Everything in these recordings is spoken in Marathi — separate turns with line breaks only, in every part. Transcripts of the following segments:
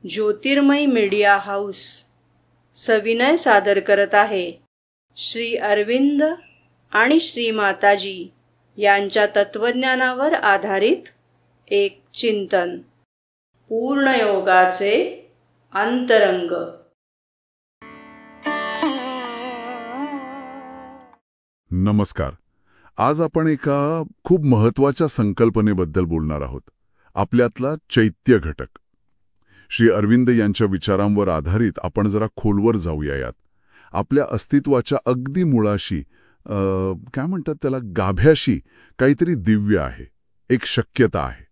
ज्योतिर्मय मीडिया हाऊस सविनय सादर करत आहे श्री अरविंद आणि श्री माताजी यांच्या तत्वज्ञानावर आधारित एक चिंतन, पूर्णयोगाचे अंतरंग.
नमस्कार. आज आपण एका खूप महत्वाच्या संकल्पनेबद्दल बोलणार आहोत, आपल्यातला चैत्य घटक. श्री अरविंद यांच्या विचारांवर आधारित आपण जरा खोलवर जाऊया यात. आपल्या अस्तित्वाच्या अगदी मुळाशी काय म्हणतात त्याला, गाभ्याशी काहीतरी दिव्य आहे, एक शक्यता आहे.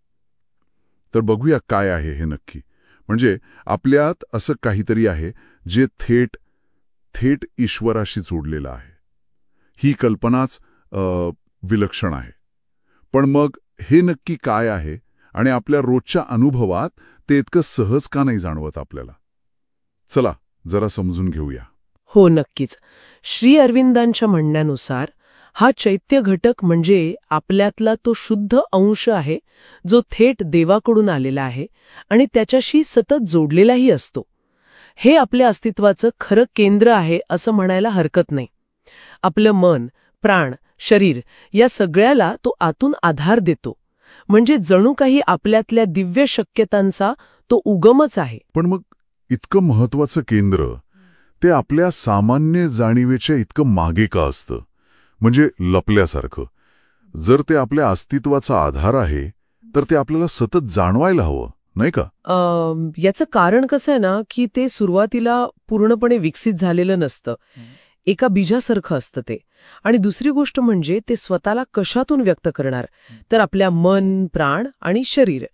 तर बघूया काय आहे हे नक्की. म्हणजे आपल्यात असं काहीतरी आहे जे थेट ईश्वराशी जोडलेलं आहे. ही कल्पनाच विलक्षण आहे. पण मग हे नक्की काय आहे आणि आपल्या रोजच्या अनुभवात ते इतकं सहज का नाही जाणवत आपल्याला? चला जरा समजून घेऊया.
हो, नक्कीच. श्री अरविंदांच्या म्हणण्यानुसार हा चैत्य घटक म्हणजे आपल्यातला तो शुद्ध अंश आहे, जो थेट देवाकडून आलेला आहे आणि त्याच्याशी सतत जोडलेलाही असतो. हे आपल्या अस्तित्वाचं खरं केंद्र आहे असं म्हणायला हरकत नाही. आपलं मन, प्राण, शरीर या सगळ्याला तो आतून आधार देतो. म्हणजे जणू काही आपल्यातल्या दिव्य शक्यतांचा तो उगमच आहे.
पण मग इतकं महत्वाचं केंद्र ते आपल्या सामान्य जाणीवेच्या इतकं मागे का असतं? म्हणजे लपल्यासारखं. जर ते आपल्या अस्तित्वाचा आधार आहे तर ते आपल्याला सतत जाणवायला हवं, नाही का?
याचं कारण कसं आहे ना, की ते सुरुवातीला पूर्णपणे विकसित झालेलं नसतं. एका बीजासारखं असतं ते. आणि दुसरी गोष्ट म्हणजे ते स्वतःला कशातून व्यक्त करणार, तर आपल्या मन, प्राण आणि शरीर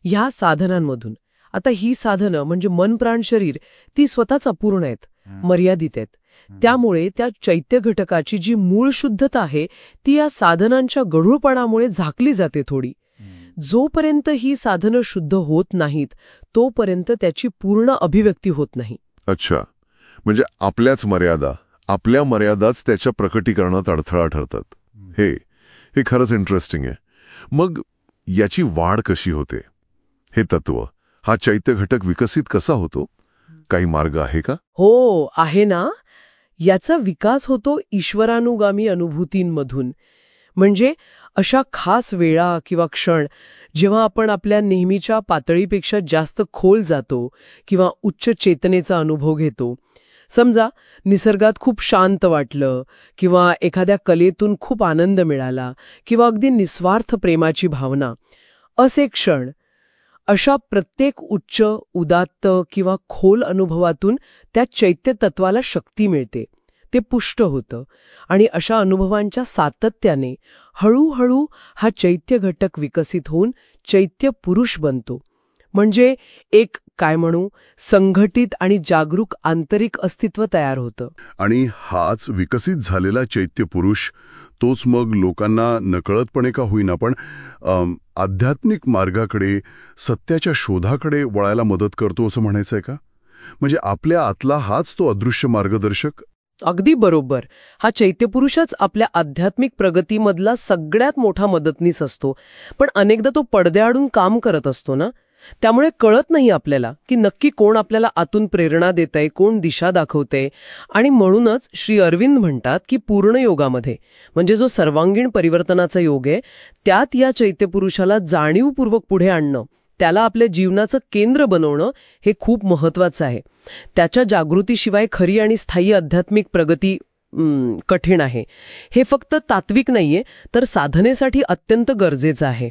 ह्या साधनांमधून. आता ही साधनं म्हणजे मन, प्राण, शरीर ती स्वतःच अपूर्ण आहेत, मर्यादित आहेत. त्यामुळे त्या चैत्य घटकाची जी मूळ शुद्धता आहे ती या साधनांच्या गढूळपणामुळे झाकली जाते थोडी. जोपर्यंत ही साधनं शुद्ध होत नाहीत तोपर्यंत त्याची पूर्ण अभिव्यक्ती होत नाही.
अच्छा, म्हणजे आपल्या मर्यादाच त्याच्या प्रकटीकरणात अडथळा ठरतात. हे खरंच इंटरेस्टिंग आहे. मग याची वाढ कशी होते? हे तत्व, हा चैत्य घटक विकसित कसा होतो? काही मार्ग आहे का?
हो, आहे ना. याचा विकास होतो ईश्वरानुगामी अनुभूतींमधून. म्हणजे अशा खास वेळा किंवा क्षण जेव्हा आपण आपल्या नेहमीच्या पातळीपेक्षा जास्त खोल जातो किंवा उच्च चेतनेचा अनुभव घेतो. समजा निसर्गात खूप शांत वाटलं किंवा एखाद्या कलेतून खूप आनंद मिळाला किंवा अगदी निस्वार्थ प्रेमाची भावना. असे क्षण, अशा प्रत्येक उच्च, उदात्त किंवा खोल अनुभवातून त्या चैत्य तत्वाला शक्ती मिळते. ते पुष्ट होतं आणि अशा अनुभवांच्या सातत्याने हळूहळू हा चैत्य घटक विकसित होऊन चैत्य पुरुष बनतो. म्हणजे एक काय म्हणू, संघटित आणि जागरूक आंतरिक अस्तित्व तयार होतं.
आणि हाच विकसित झालेला चैत्य पुरुष तोच मग लोकांना नकळतपणे का होईना पण आध्यात्मिक मार्गाकडे, सत्याच्या शोधाकडे वळायला मदत करतो असं म्हणायचंय का? म्हणजे आपल्या आतला हाच तो अदृश्य मार्गदर्शक?
अगदी बरोबर. हा चैत्यपुरुषच आपल्या आध्यात्मिक प्रगतीमधला सगळ्यात मोठा मदतनीस असतो. पण अनेकदा तो पडद्याआडून काम करत असतो ना, त्यामुळे कळत नाही आपल्याला की नक्की कोण आपल्याला आतून प्रेरणा देतंय, कोण दिशा दाखवतंय. आणि म्हणूनच श्री अरविंद म्हणतात की पूर्ण योगामध्ये, म्हणजे जो सर्वांगीण परिवर्तनाचा योग आहे, त्यात या चैत्यपुरुषाला जाणीवपूर्वक पुढे आणणं, त्याला आपल्या जीवनाचं केंद्र बनवणं हे खूप महत्वाचं आहे. त्याच्या जागृतीशिवाय खरी आणि स्थायी आध्यात्मिक प्रगती कठीण आहे. हे फक्त तात्विक नाहीये, तर साधनेसाठी अत्यंत गरजेचं आहे.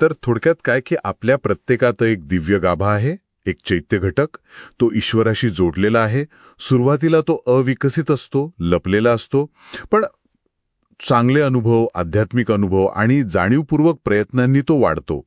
तर थोडक्यात काय की आपल्या प्रत्येकात एक दिव्य गाभा आहे, एक चैत्य घटक. तो ईश्वराशी जोडलेला आहे. सुरुवातीला तो अविकसित असतो, लपलेला असतो. पण चांगले अनुभव, आध्यात्मिक अनुभव आणि जाणीवपूर्वक प्रयत्नांनी तो वाढतो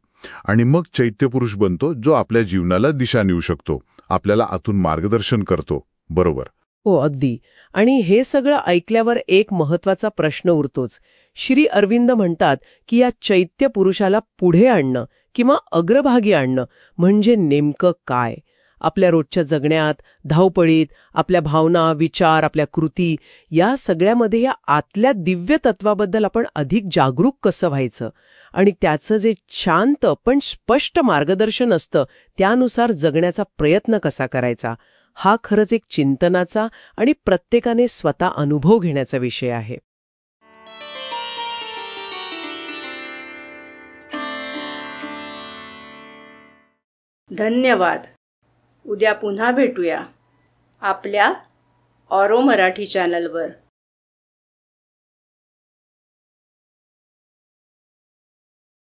आणि मग चैत्यपुरुष बनतो, जो आपल्या जीवनाला दिशा नेऊ शकतो, आपल्याला आतून मार्गदर्शन करतो. बरोबर?
हो, अगदी. आणि हे सगळं ऐकल्यावर एक महत्वाचा प्रश्न उरतोच. श्री अरविंद म्हणतात की या चैत्य पुरुषाला पुढे आणणं किंवा अग्रभागी आणणं म्हणजे नेमकं काय? आपल्या रोजच्या जगण्यात, धावपळीत, आपल्या भावना, विचार, आपल्या कृती या सगळ्यामध्ये या आतल्या दिव्य तत्वाबद्दल आपण अधिक जागरूक कसं व्हायचं आणि त्याचं जे शांत पण स्पष्ट मार्गदर्शन असतं त्यानुसार जगण्याचा प्रयत्न कसा करायचा, हा खरंच एक चिंतनाचा आणि प्रत्येकाने स्वतः अनुभव घेण्याचा विषय आहे.
धन्यवाद. उद्या पुन्हा भेटूया आपल्या ऑरो मराठी चॅनलवर.